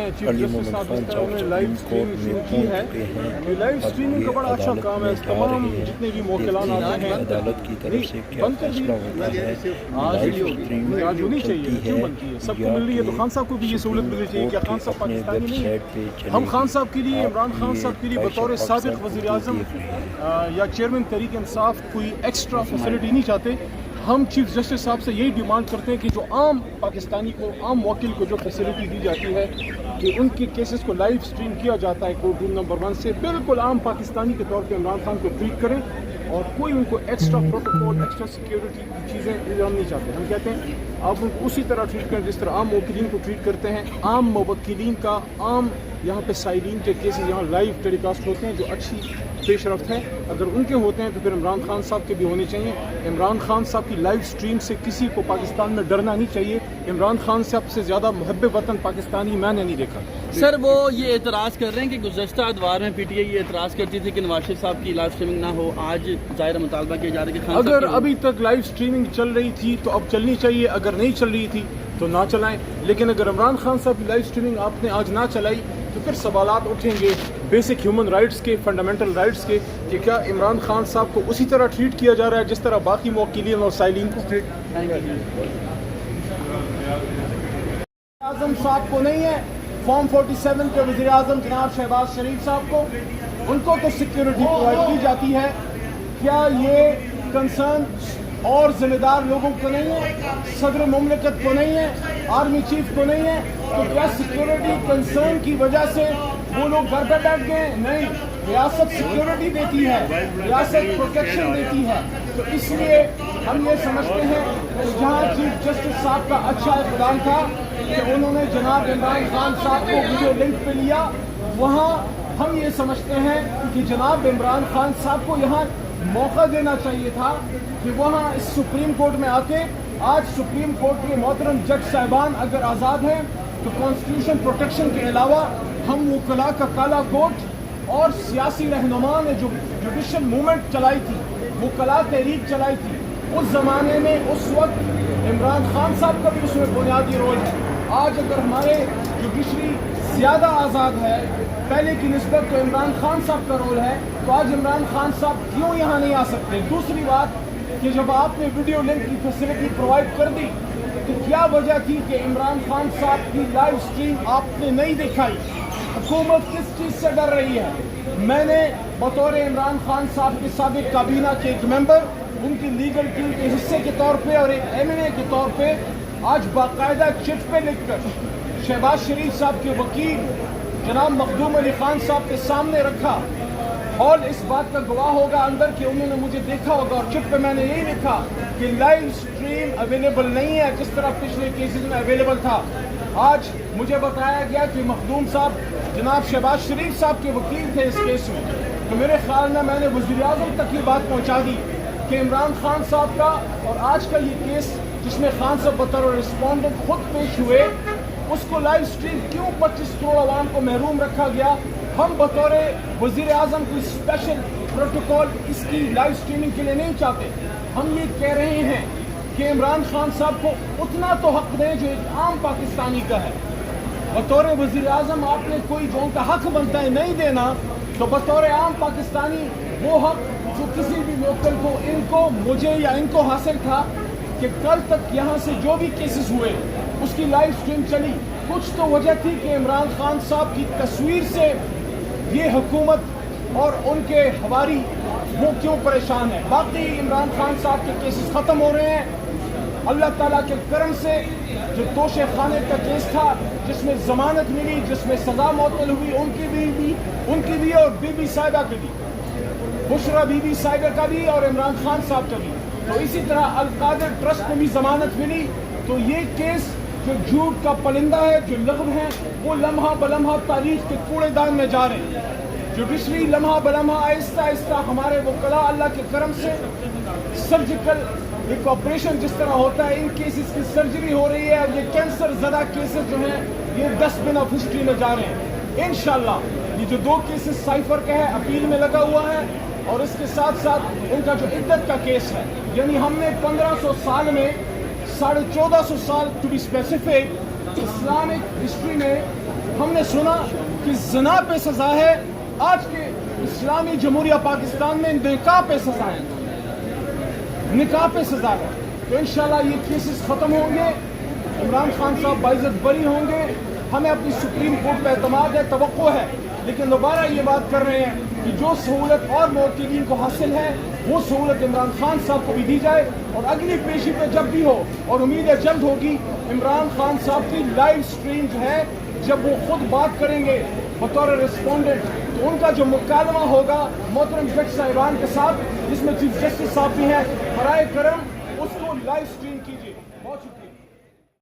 हैं chief justice साहब जिस तरह उन्होंने लाइव स्ट्रीमिंग शुरू की है, ये लाइव स्ट्रीमिंग का बड़ा अच्छा काम है। तमाम जितने भी मोकिलान आते हैं अदालत की तरफ से क्या बंद कर दी, आज होनी चाहिए, क्यों बनती है? सबको मिल रही है तो खान साहब को भी ये सहूलत मिलनी चाहिए। क्या खान साहब पाकिस्तानी नहीं है? हम खान साहब के लिए, इमरान खान साहब के लिए बतौर साबिक वज़ीर आज़म या चेयरमैन तहरीक इंसाफ कोई एक्स्ट्रा फैसिलिटी नहीं चाहते। हम चीफ जस्टिस साहब से यही डिमांड करते हैं कि जो आम पाकिस्तानी को, आम वकील को जो फैसिलिटी दी जाती है कि उनके केसेस को लाइव स्ट्रीम किया जाता है कोर्ट रूम नंबर 1 से, बिल्कुल आम पाकिस्तानी के तौर पे इमरान खान को ट्रीट करें और कोई उनको एक्स्ट्रा प्रोटोकॉल, एक्स्ट्रा सिक्योरिटी की चीज़ें हम नहीं चाहते। हम कहते हैं आप उनको उसी तरह ट्रीट करें जिस तरह आम वकीलीन को ट्रीट करते हैं। आम मुवक्किलीन का, आम यहाँ पे साइलिन के केसेस यहाँ लाइव टेलीकास्ट होते हैं जो अच्छी पेशरफ्त है। अगर उनके होते हैं तो फिर इमरान खान साहब के भी होने चाहिए। इमरान खान साहब की लाइव स्ट्रीम से किसी को पाकिस्तान में डरना नहीं चाहिए। इमरान खान साहब से ज़्यादा मुहब्ब वतन पाकिस्तानी मैंने नहीं देखा। सर वो ये एतराज़ कर रहे हैं कि गुज़श्ता अदवार में पीटीआई ये एतराज़ करती थी कि नवाज शरीफ साहब की लाइव स्ट्रीमिंग ना हो। आज ज़ाहिर मुतालबा किया जा रहा है कि खान अगर साहब अभी तक लाइव स्ट्रीमिंग चल रही थी तो अब चलनी चाहिए, अगर नहीं चल रही थी तो ना चलाएं। लेकिन अगर इमरान खान साहब की लाइव स्ट्रीमिंग आपने आज ना चलाई तो फिर सवालात उठेंगे बेसिक ह्यूमन राइट्स के, फंडामेंटल राइट्स के, कि क्या इमरान खान साहब को उसी तरह ट्रीट किया जा रहा है जिस तरह बाकी मुवक्किलीन और साइलिन को ट्रीट। आज़म साहब को नहीं है, फॉर्म 47 के वज़ीर आज़म जनाब शहबाज शरीफ साहब को, उनको तो सिक्योरिटी प्रोवाइड की जाती है। क्या ये कंसर्न और जिम्मेदार लोगों को नहीं है? सदर मुमलिकत को नहीं है? आर्मी चीफ को नहीं है? तो क्या सिक्योरिटी कंसर्न की वजह से वो लोग घर पर बैठ गए? नहीं, रियासत सिक्योरिटी देती है, रियासत प्रोटेक्शन देती है। तो इसलिए हम ये समझते हैं कि जहाँ चीफ जस्टिस साहब का अच्छा इक़दाम था कि उन्होंने जनाब इमरान खान साहब को वीडियो लिंक पे लिया, वहाँ हम ये समझते हैं कि जनाब इमरान खान साहब को यहाँ मौका देना चाहिए था कि वहाँ इस सुप्रीम कोर्ट में आके, आज सुप्रीम कोर्ट के मोहतरम जज साहिबान अगर आज़ाद हैं तो कॉन्स्टिट्यूशन प्रोटेक्शन के अलावा हम वकला का काला कोट और सियासी रहनुमा ने जो जुडिशल मूवमेंट चलाई थी, वकला तहरीक चलाई थी, उस ज़माने में उस वक्त इमरान खान साहब का भी उसमें बुनियादी रोल है। आज अगर हमारे जुडिशरी ज़्यादा आज़ाद है पहले की निस्बत तो इमरान खान साहब का रोल है, तो आज इमरान खान साहब क्यों यहाँ नहीं आ सकते? दूसरी बात कि जब आपने वीडियो लिंक की फैसिलिटी प्रोवाइड कर दी तो क्या वजह थी कि इमरान खान साहब की लाइव स्ट्रीम आपने नहीं दिखाई? हुकूमत किस चीज़ से डर रही है? मैंने बतौर इमरान खान साहब के साबिक काबीना के एक मेंबर, उनकी लीगल टीम के हिस्से के तौर पे और एक एमएनए के तौर पे आज बाकायदा चिट पे लिखकर शहबाज शरीफ साहब के वकील जनाब मखदूम अली खान साहब के सामने रखा। हॉल इस बात का गवाह होगा अंदर कि उन्होंने मुझे देखा होगा और चिट पे मैंने यही लिखा कि लाइव स्ट्रीम अवेलेबल नहीं है जिस तरह पिछले केसेस में अवेलेबल था। आज मुझे बताया गया कि मखदूम साहब जनाब शहबाज शरीफ साहब के वकील थे इस केस में, तो मेरे ख्याल में मैंने वज़ीर आज़म तक ये बात पहुँचा दी कि इमरान खान साहब का और आज का ये केस जिसमें खान साहब बतौर रिस्पॉन्डेंट खुद पेश हुए, उसको लाइव स्ट्रीम क्यों 25 करोड़ आवाम को महरूम रखा गया? हम बतौर वज़ीर आज़म कोई स्पेशल प्रोटोकॉल इसकी लाइव स्ट्रीमिंग के लिए नहीं चाहते। हम ये कह रहे हैं कि इमरान खान साहब को उतना तो हक दें जो एक आम पाकिस्तानी का है। बतौर वज़ीर आज़म आपने कोई जो उनका हक बनता है नहीं देना, तो बतौर आम पाकिस्तानी वो हक जो किसी भी लोकल को, इनको, मुझे या इनको हासिल था कि कल तक यहाँ से जो भी केसेस हुए उसकी लाइव स्ट्रीम चली। कुछ तो वजह थी कि इमरान खान साहब की तस्वीर से ये हुकूमत और उनके हवारी वो क्यों परेशान है। बाकी इमरान खान साहब के केसेस ख़त्म हो रहे हैं अल्लाह ताला के करम से। जो तोशे खाने का केस था जिसमें ज़मानत मिली, जिसमें सज़ा मुअत्तल हुई, उनकी भी और बीबी साहिबा की भी, बुशरा बीबी साहिबा का भी और इमरान खान साहब का भी। तो इसी तरह अल-कादिर ट्रस्ट में भी ज़मानत मिली। तो ये केस जो झूठ का परिंदा है, जो लग़्व है, वो लम्हा बलम्हा तारीख के कूड़ेदान में जा रहे हैं। जुडिशरी लम्हा बलम्हा आहिस्ता आहिस्ता हमारे वकला अल्लाह के करम से सर्जिकल एक ऑपरेशन जिस तरह होता है, इन केसेस की सर्जरी हो रही है। ये कैंसर ज़दा केसेस जो हैं ये डस्टबिन ऑफ हिस्ट्री में जा रहे हैं। इंशाल्लाह ये जो 2 केसेस साइफर का है अपील में लगा हुआ है और इसके साथ साथ उनका जो इद्दत का केस है, यानी हमने 1500 साल में 1450 साल to be specific Islamic history में ہم نے سنا کہ زنا پہ سزا ہے، آج کے اسلامی جمہوریہ پاکستان میں نکاح پہ سزا ہے، نکاح پہ سزا ہے. تو انشاءاللہ یہ کیسز ختم ہوں گے، عمران خان صاحب باعزت بری ہوں گے. ہمیں اپنی سپریم کورٹ پہ اعتماد ہے، توقع ہے، لیکن دوبارہ یہ بات کر رہے ہیں کہ جو سہولت اور موکلین کو حاصل ہے وہ سہولت عمران خان صاحب کو بھی دی جائے. اور اگلی پیشی پہ جب بھی ہو، اور امید ہے جلد ہوگی، عمران خان صاحب کی لائیو سٹریم جو ہے جب وہ خود بات کریں گے بطور ریسپونڈنٹ، تو ان کا جو مکالمہ ہوگا محترم جج صاحبان کے ساتھ، جس میں چیف جسٹس صاحب بھی ہیں، برائے کرم اس کو لائیو سٹریم کیجیے.